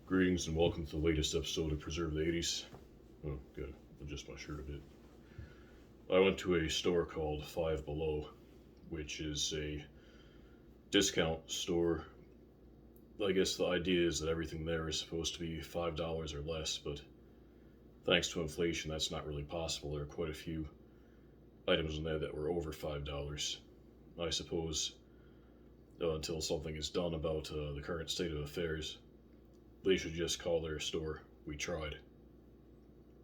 Greetings and welcome to the latest episode of Preserve the 80s. Oh, gotta adjust my shirt a bit. I went to a store called Five Below, which is a discount store. I guess the idea is that everything there is supposed to be $5 or less, but thanks to inflation, that's not really possible. There are quite a few items in there that were over $5. I suppose until something is done about the current state of affairs, they should just call their store We Tried.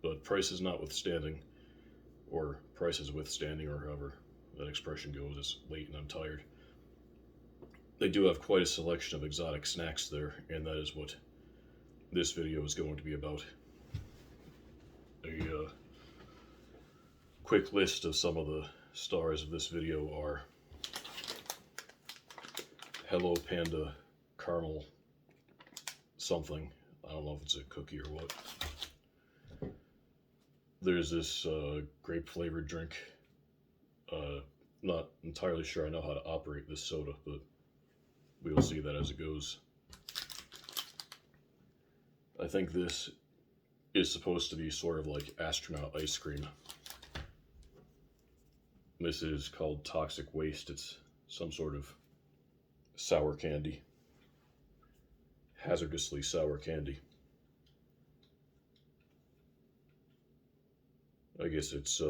But prices notwithstanding, or prices withstanding, or however that expression goes, it's late and I'm tired. They do have quite a selection of exotic snacks there, and that is what this video is going to be about. A quick list of some of the stars of this video are Hello Panda Caramel something. I don't know if it's a cookie or what. There's this grape flavored drink. Not entirely sure I know how to operate this soda, but we'll see that as it goes. I think this is supposed to be sort of like astronaut ice cream. This is called Toxic Waste. It's some sort of sour candy. Hazardously sour candy. I guess it's,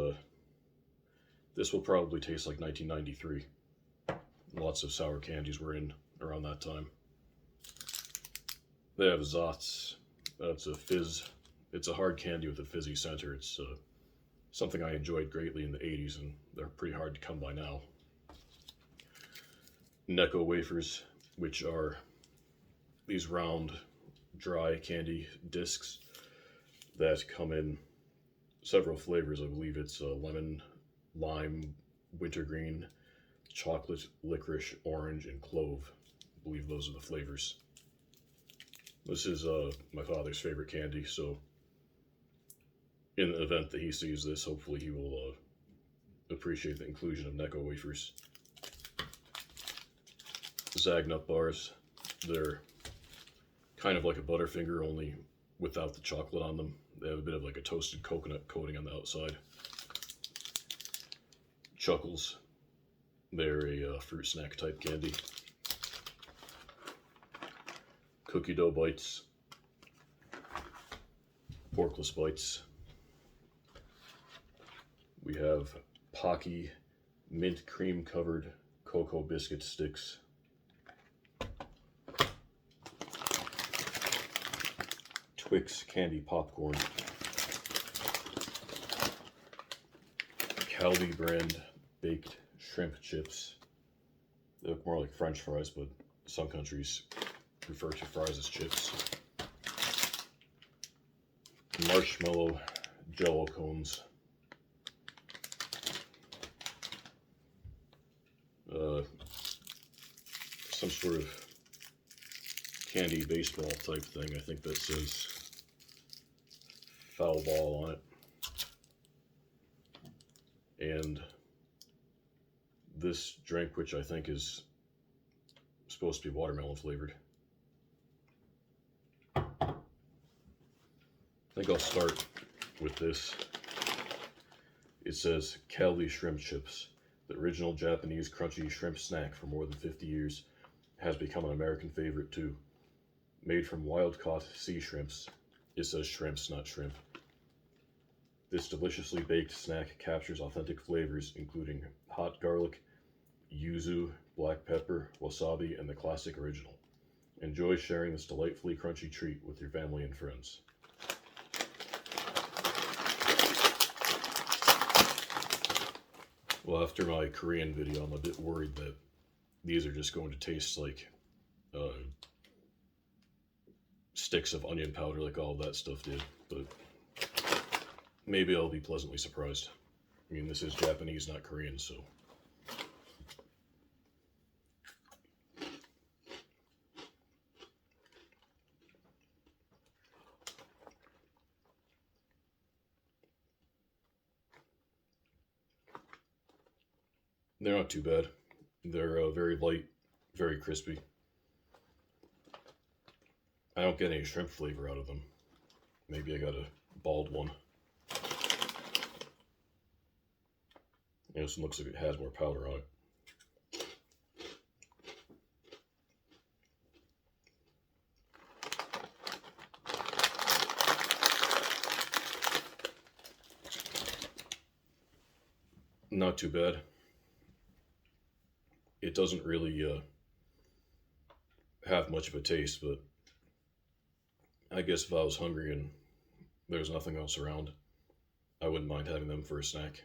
this will probably taste like 1993. Lots of sour candies were in around that time. They have Zots. That's a fizz. It's a hard candy with a fizzy center. It's something I enjoyed greatly in the 80s, and they're pretty hard to come by now. Necco Wafers, which are these round, dry candy discs that come in several flavors. I believe it's lemon, lime, wintergreen, chocolate, licorice, orange, and clove. I believe those are the flavors. This is my father's favorite candy, so in the event that he sees this, hopefully he will appreciate the inclusion of Necco Wafers. Zagnut bars. They're kind of like a Butterfinger, only without the chocolate on them. They have a bit of like a toasted coconut coating on the outside. Chuckles. They're a fruit snack type candy. Cookie dough bites. Porkless bites. We have Pocky mint cream covered cocoa biscuit sticks. Twix candy popcorn. Calbee brand baked shrimp chips. They look more like French fries, but some countries refer to fries as chips. Marshmallow Jello cones. Some sort of candy baseball type thing. I think that says foul ball on it. And this drink, which I think is supposed to be watermelon flavored. I think I'll start with this. It says Calbee shrimp chips. The original Japanese crunchy shrimp snack for more than 50 years has become an American favorite too. Made from wild-caught sea shrimps. It says shrimps, not shrimp. This deliciously baked snack captures authentic flavors, including hot garlic, yuzu, black pepper, wasabi, and the classic original. Enjoy sharing this delightfully crunchy treat with your family and friends. Well, after my Korean video, I'm a bit worried that these are just going to taste like sticks of onion powder like all of that stuff did, but maybe I'll be pleasantly surprised. I mean, this is Japanese, not Korean, so. They're not too bad. They're very light, very crispy. I don't get any shrimp flavor out of them. Maybe I got a bald one. This one looks like it has more powder on it. Not too bad. It doesn't really have much of a taste, but I guess if I was hungry and there's nothing else around, I wouldn't mind having them for a snack.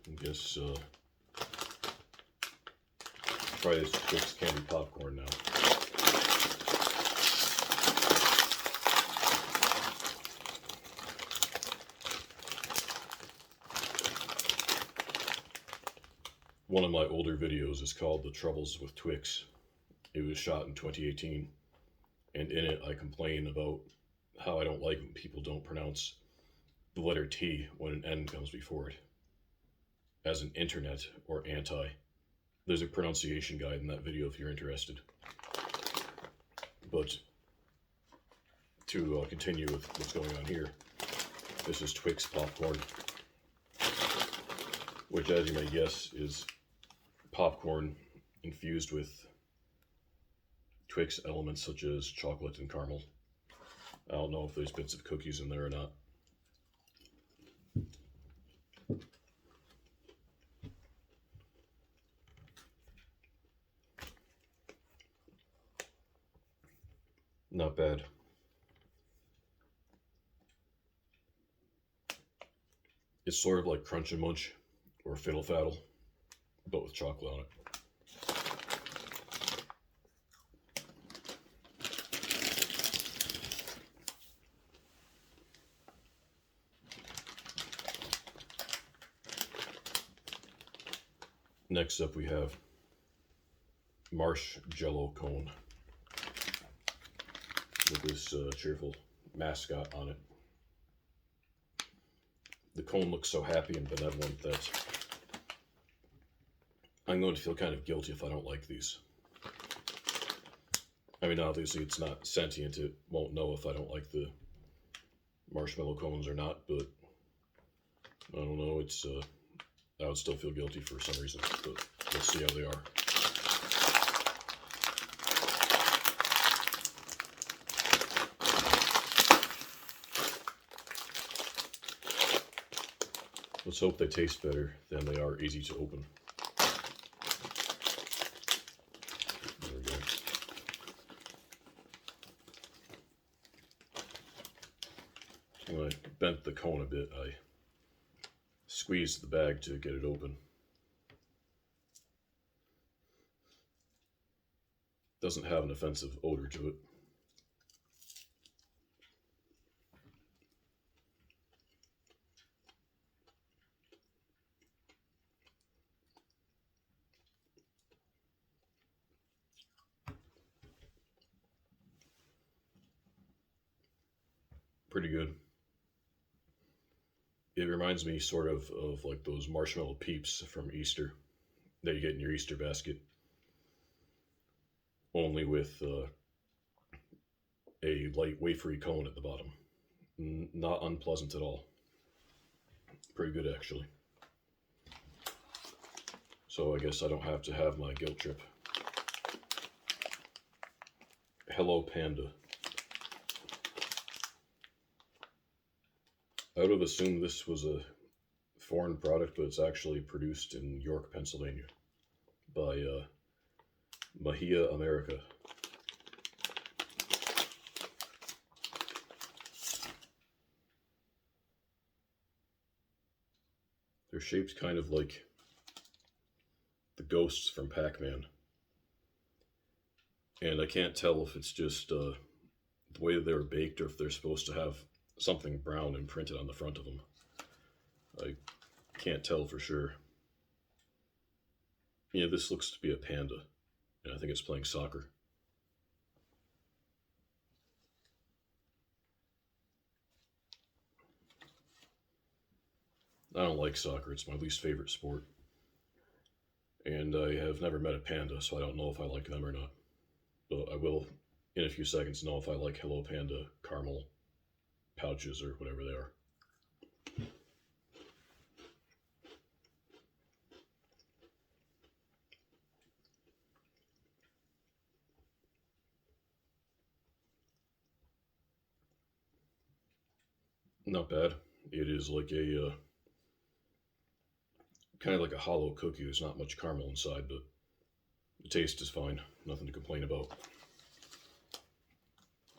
I guess try this Twix candy popcorn now. One of my older videos is called The Troubles with Twix. It was shot in 2018, and in it I complain about how I don't like when people don't pronounce the letter T when an N comes before it. As an internet or anti. There's a pronunciation guide in that video if you're interested. But to continue with what's going on here, this is Twix popcorn, which, as you may guess, is popcorn infused with Twix elements such as chocolate and caramel. I don't know if there's bits of cookies in there or not. Not bad. It's sort of like Crunch and Munch or Fiddle Faddle, but with chocolate on it. Next up we have Marsh Jello cone with this cheerful mascot on it. The cone looks so happy and benevolent that I'm going to feel kind of guilty if I don't like these. I mean, obviously it's not sentient, it won't know if I don't like the marshmallow cones or not, but I don't know, I would still feel guilty for some reason, but let's see how they are. Let's hope they taste better than they are easy to open. There we go. When I bent the cone a bit, I squeezed the bag to get it open. Doesn't have an offensive odor to it. Pretty good. It reminds me sort of like those marshmallow peeps from Easter that you get in your Easter basket, only with a light wafery cone at the bottom. Not unpleasant at all. Pretty good, actually. So I guess I don't have to have my guilt trip. Hello, Panda. I would have assumed this was a foreign product, but it's actually produced in York, Pennsylvania by Mahia America. They're shaped kind of like the ghosts from Pac-Man. And I can't tell if it's just the way that they were baked or if they're supposed to have something brown imprinted on the front of them. I can't tell for sure. Yeah, this looks to be a panda, and I think it's playing soccer. I don't like soccer, it's my least favorite sport. And I have never met a panda, so I don't know if I like them or not. But I will in a few seconds know if I like Hello Panda caramel pouches or whatever they are. Not bad. It is like a kind of like a hollow cookie. There's not much caramel inside, but the taste is fine. Nothing to complain about.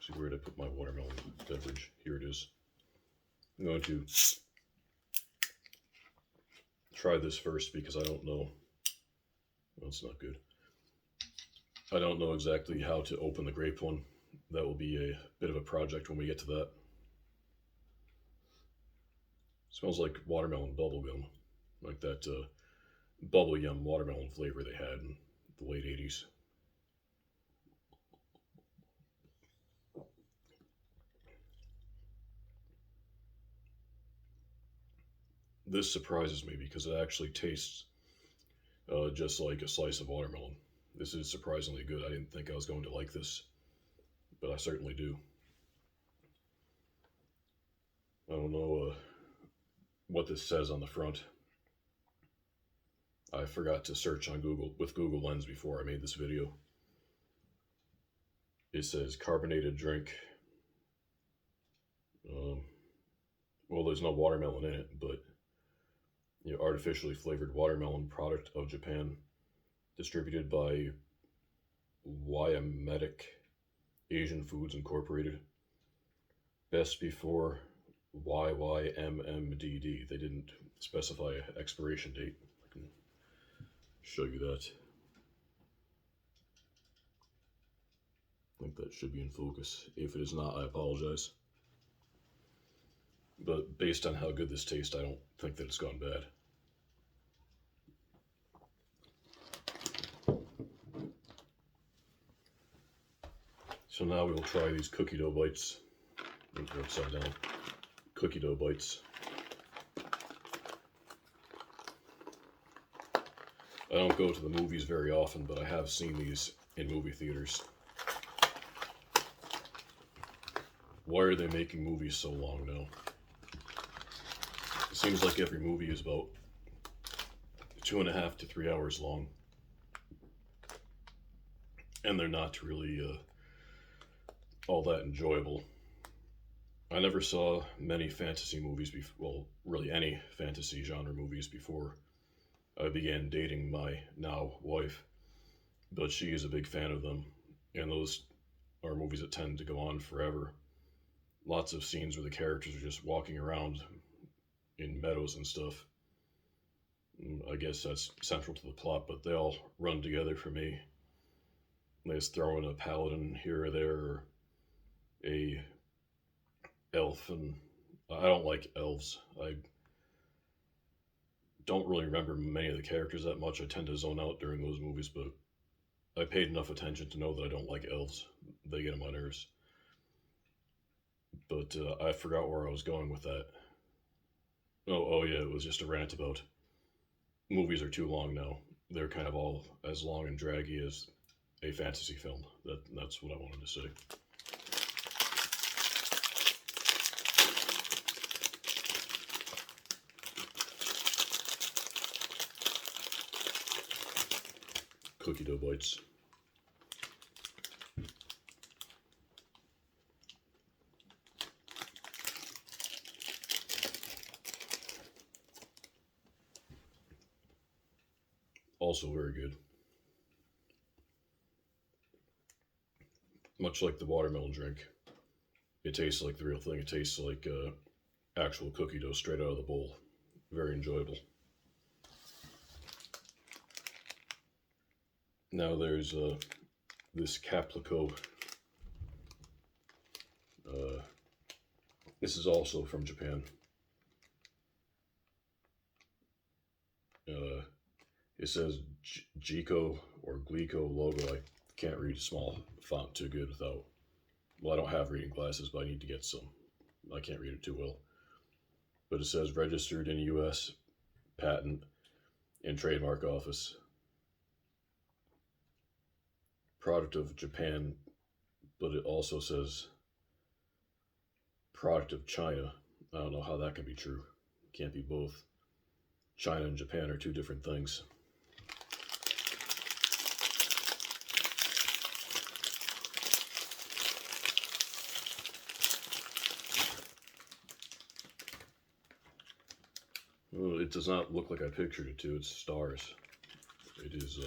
See, where did I put my watermelon beverage? Here it is. I'm going to try this first because I don't know. Well, it's not good. I don't know exactly how to open the grape one. That will be a bit of a project when we get to that. Smells like watermelon bubble gum, like that bubble yum watermelon flavor they had in the late 80s. This surprises me because it actually tastes just like a slice of watermelon. This is surprisingly good. I didn't think I was going to like this, but I certainly do. I don't know what this says on the front. I forgot to search on Google with Google Lens before I made this video. It says carbonated drink. Well, there's no watermelon in it, but artificially flavored watermelon product of Japan, distributed by Wyamedic Asian Foods Incorporated. Best before YYMMDD. They didn't specify an expiration date. I can show you that. I think that should be in focus. If it is not, I apologize. But based on how good this tastes, I don't think that it's gone bad. So now we will try these cookie dough bites. They're upside down. Cookie dough bites. I don't go to the movies very often, but I have seen these in movie theaters. Why are they making movies so long now? It seems like every movie is about 2.5 to 3 hours long. And they're not really all that enjoyable. I never saw many fantasy movies before, well, really any fantasy genre movies before I began dating my now wife, but she is a big fan of them, and those are movies that tend to go on forever. Lots of scenes where the characters are just walking around in meadows and stuff. I guess that's central to the plot, but they all run together for me. They just throw in a paladin here or there, or a elf, and I don't like elves. I don't really remember many of the characters that much. I tend to zone out during those movies, but I paid enough attention to know that I don't like elves. They get on my nerves. But I forgot where I was going with that. Oh yeah, it was just a rant about movies are too long now. They're kind of all as long and draggy as a fantasy film. That's what I wanted to say. Cookie dough bites. Also very good. Much like the watermelon drink, it tastes like the real thing. It tastes like actual cookie dough straight out of the bowl. Very enjoyable. Now there's this Caplico. This is also from Japan. It says Gico or Glico logo. I can't read a small font too good without. Well, I don't have reading glasses, but I need to get some. I can't read it too well. But it says registered in U.S. Patent and Trademark Office. product of Japan, but it also says product of China. I don't know how that can be true. It can't be both. China and Japan are two different things. Well, it does not look like I pictured it to. It's stars. It is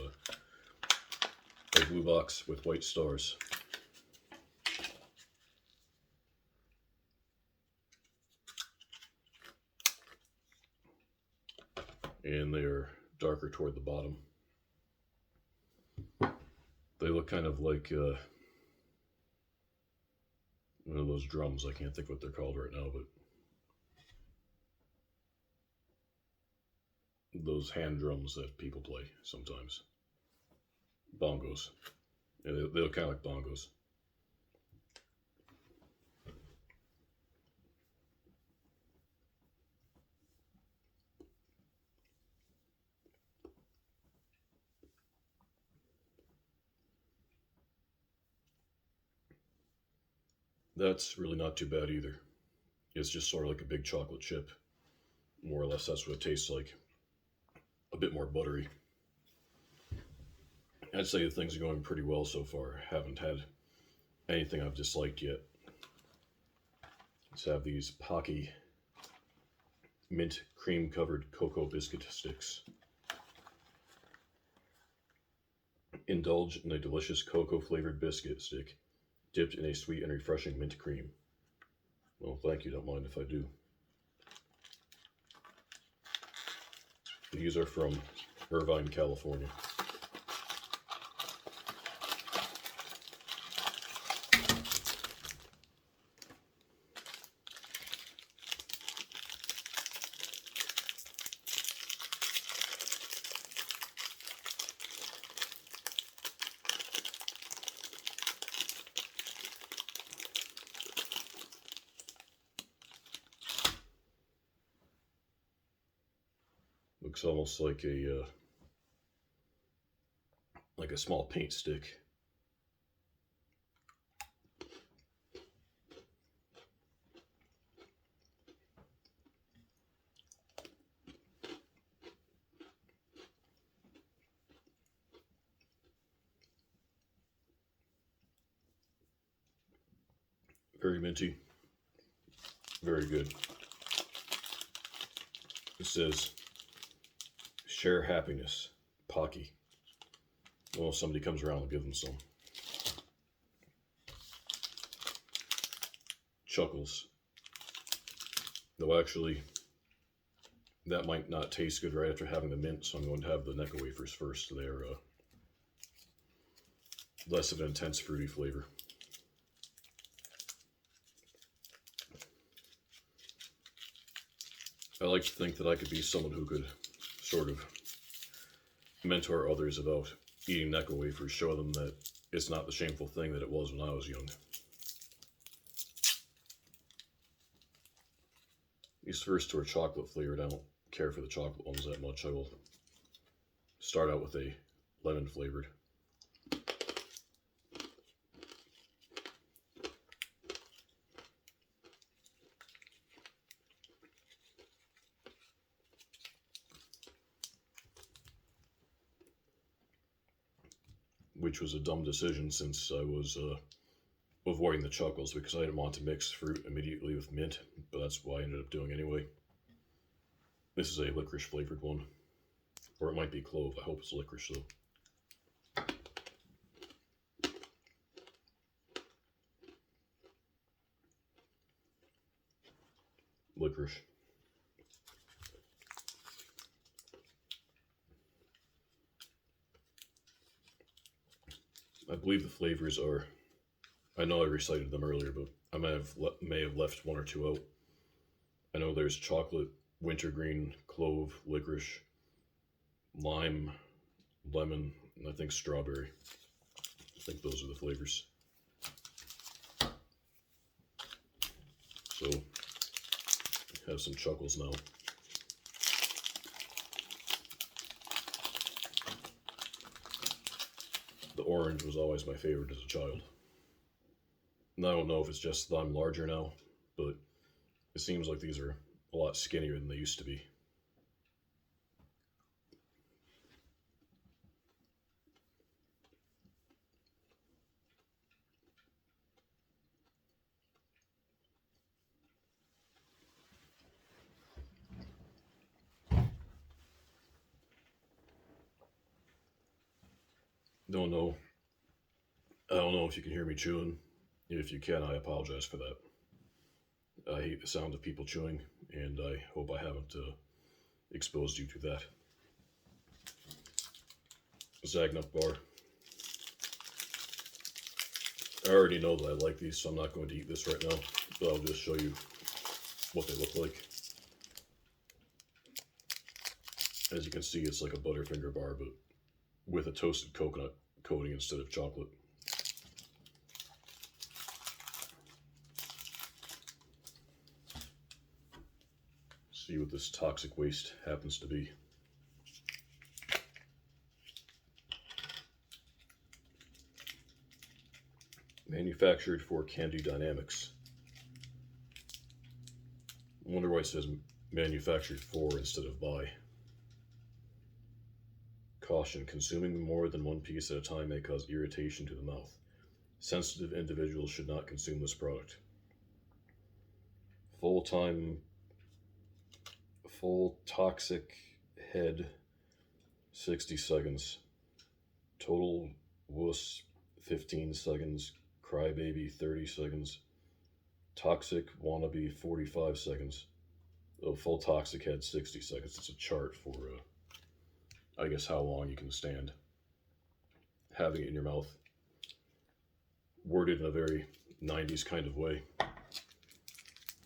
a blue box with white stars. And they are darker toward the bottom. They look kind of like one of those drums. I can't think what they're called right now, but those hand drums that people play sometimes. Bongos. Yeah, they look kind of like bongos. That's really not too bad either. It's just sort of like a big chocolate chip. More or less, that's what it tastes like. A bit more buttery. I'd say things are going pretty well so far. Haven't had anything I've disliked yet. Let's have these Pocky mint cream covered cocoa biscuit sticks. Indulge in a delicious cocoa flavored biscuit stick dipped in a sweet and refreshing mint cream. Well, thank you, don't mind if I do. These are from Irvine, California. Looks almost like a small paint stick. Very minty. Very good. It says, share happiness, Pocky. Well, if somebody comes around, I'll give them some. Chuckles. Though actually, that might not taste good right after having the mint, so I'm going to have the Necco wafers first. They're less of an intense fruity flavor. I like to think that I could be someone who could sort of mentor others about eating Necco wafers, show them that it's not the shameful thing that it was when I was young. These first two are chocolate flavored. I don't care for the chocolate ones that much. I will start out with a lemon flavored. Which was a dumb decision since I was avoiding the chuckles because I didn't want to mix fruit immediately with mint, but that's what I ended up doing anyway. This is a licorice flavored one. Or it might be clove. I hope it's licorice though. Licorice. I believe the flavors are, I know I recited them earlier, but I may have left one or two out. I know there's chocolate, wintergreen, clove, licorice, lime, lemon, and I think strawberry. I think those are the flavors. So, have some chuckles now. The orange was always my favorite as a child. And I don't know if it's just that I'm larger now, but it seems like these are a lot skinnier than they used to be. Don't know. I don't know if you can hear me chewing. If you can, I apologize for that. I hate the sound of people chewing, and I hope I haven't exposed you to that. Zagnut bar. I already know that I like these, so I'm not going to eat this right now, but I'll just show you what they look like. As you can see, it's like a Butterfinger bar, but with a toasted coconut coating instead of chocolate. See what this toxic waste happens to be. Manufactured for Candy Dynamics. I wonder why it says manufactured for instead of by. Caution, consuming more than one piece at a time may cause irritation to the mouth. Sensitive individuals should not consume this product. Full toxic head, 60 seconds. Total wuss, 15 seconds. Crybaby, 30 seconds. Toxic wannabe, 45 seconds. Oh, full toxic head, 60 seconds. It's a chart for, I guess, how long you can stand having it in your mouth. Worded in a very 90s kind of way.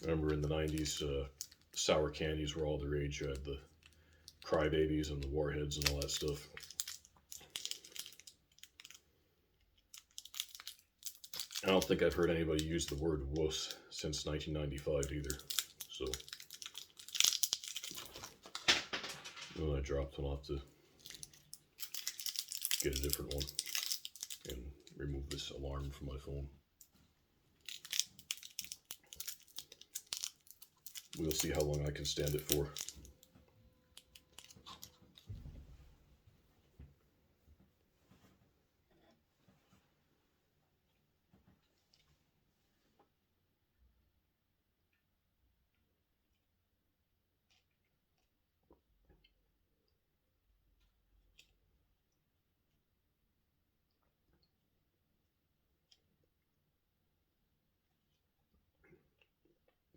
Remember in the 90s, sour candies were all the rage. You had the Crybabies and the Warheads and all that stuff. I don't think I've heard anybody use the word wuss since 1995 either. So, I dropped one. I'll have to get a different one and remove this alarm from my phone. We'll see how long I can stand it for.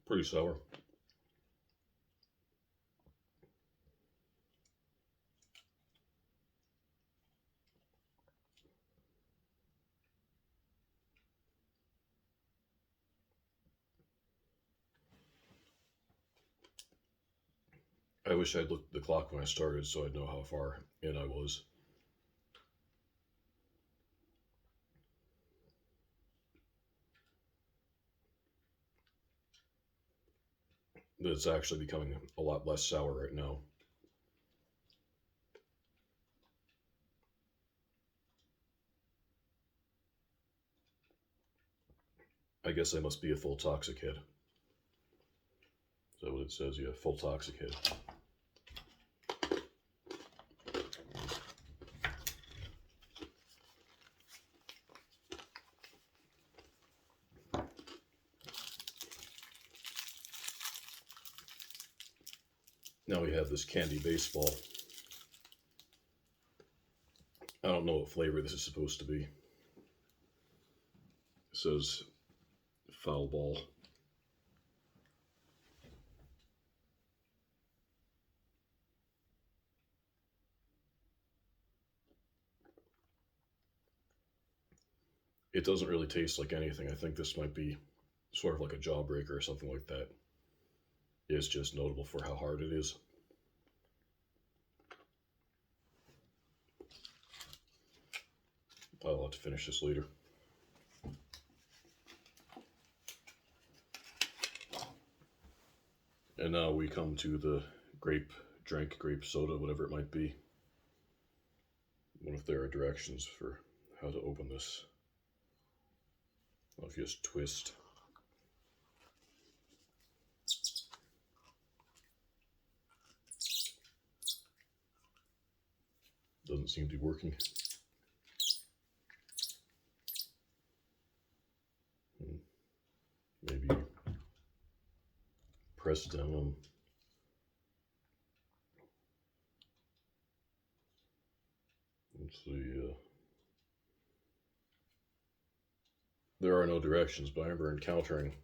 Pretty sour. I wish I'd looked at the clock when I started so I'd know how far in I was. But it's actually becoming a lot less sour right now. I guess I must be a full toxic head. Is that what it says? Yeah, full toxic head. Now we have this candy baseball. I don't know what flavor this is supposed to be. It says foul ball. It doesn't really taste like anything. I think this might be sort of like a jawbreaker or something like that. It's just notable for how hard it is. I'll have to finish this later. And now we come to the grape soda, whatever it might be. What if there are directions for how to open this. I'll just twist. Doesn't seem to be working. Maybe press down on. Let's see. There are no directions, but I remember encountering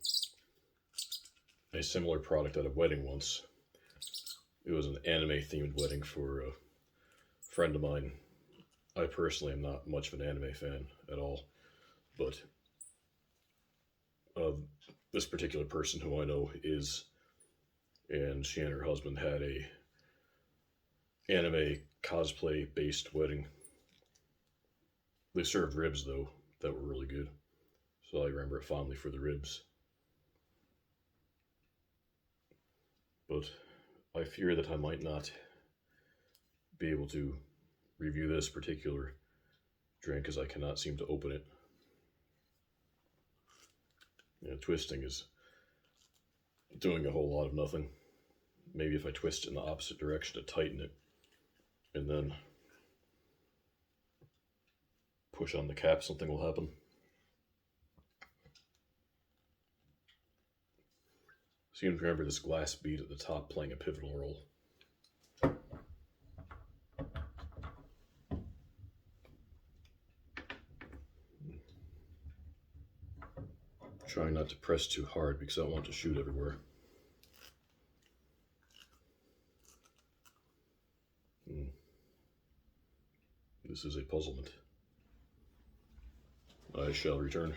a similar product at a wedding once. It was an anime-themed wedding for a friend of mine. I personally am not much of an anime fan at all, but this particular person who I know is, and she and her husband had a anime cosplay based wedding. They served ribs though that were really good, so I remember it fondly for the ribs. But I fear that I might not be able to review this particular drink as I cannot seem to open it. Yeah, twisting is doing a whole lot of nothing. Maybe if I twist it in the opposite direction to tighten it, and then push on the cap, something will happen. Seem to remember this glass bead at the top playing a pivotal role. Trying not to press too hard because I don't want it to shoot everywhere. This is a puzzlement. I shall return.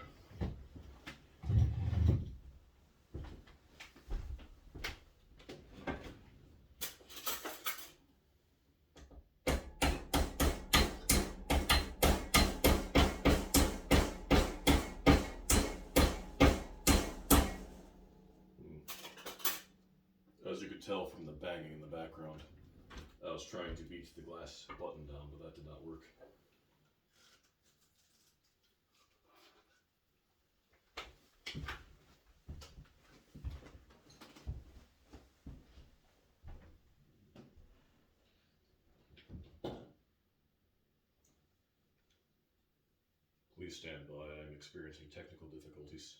As you could tell from the banging in the background, I was trying to beat the glass button down, but that did not work. Please stand by, I am experiencing technical difficulties.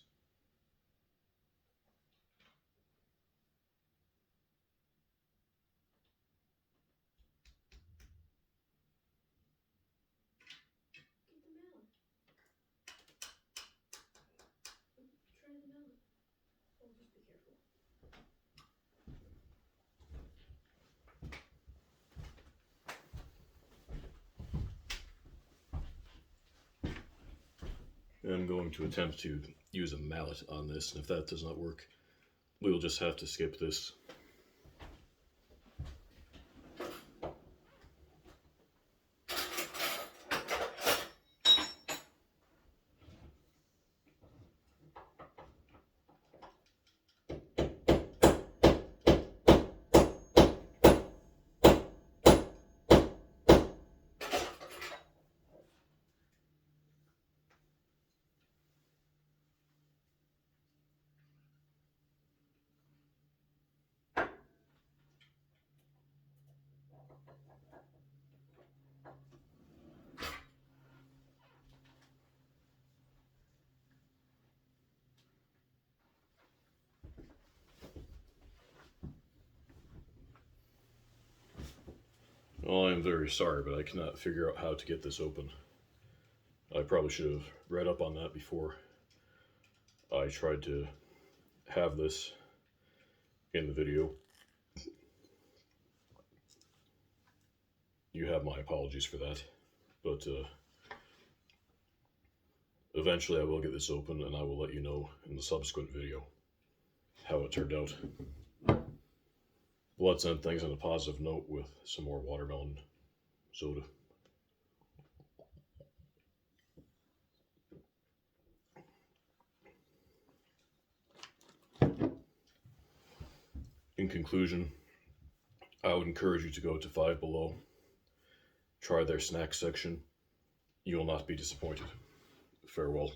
I'm going to attempt to use a mallet on this, and if that does not work, we will just have to skip this. Well, I'm very sorry, but I cannot figure out how to get this open. I probably should have read up on that before I tried to have this in the video. You have my apologies for that, but eventually I will get this open and I will let you know in the subsequent video how it turned out. Let's end things on a positive note with some more watermelon soda. In conclusion, I would encourage you to go to Five Below, try their snack section. You will not be disappointed. Farewell.